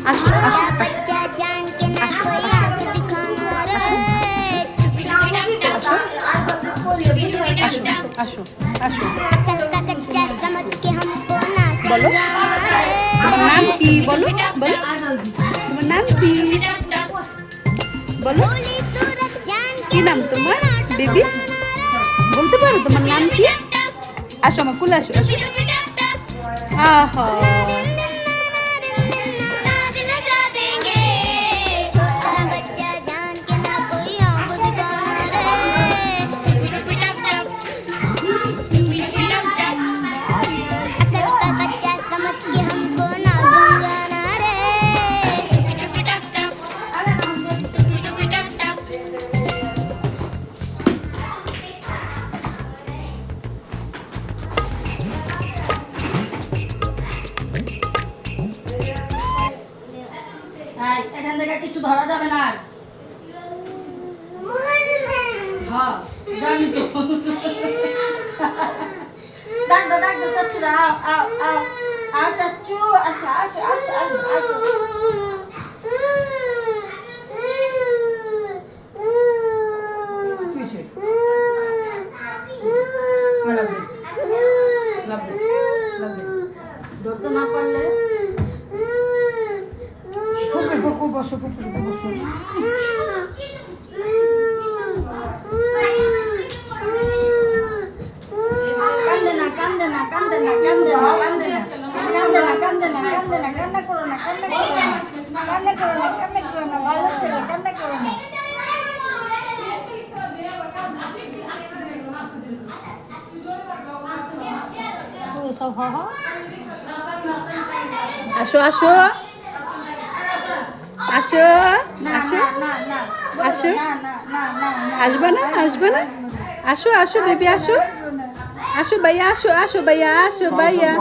আসো আসো बच्चा जान के ना আসো, कोई আসো। आग दिखाना रे আসো। टुपी टुपी टप আসো टप আসো আসো अक्ल का कच्चा समझ के हमको ना बोलो। समझाना रे তোমার নাম কি বলো বলো তোমার নাম কি বলো भोली सूरत जान के কি নাম তোমার বেবি বলতে পারো তোমার নাম কি আসো আমার কুলে আসো আসো আহা नाच नचा देंगे छोटा बच्चा जान के ना कोई आग दिखाना रे टुपी टप टप अक्ल का कच्चा समझ के हमको ना समझाना रे टुपी टप टप এখান থেকে কিছু ধরা যাবে না আর। হ্যাঁ জানি তো ডাক দো চাচ্চুরা আও চাচ্চু আসো আসো আসো আসো আসো কি হয়েছে? লাভ ধরতে না পারলে পুকুর বসো কান্দে না কান্না করো না ভালো ছেলে কান্না করো না সব আসো আসো আসো আসো আসো আসবে না আসো আসো বেবি আসো আসো ভাইয়া আসো ভাইয়া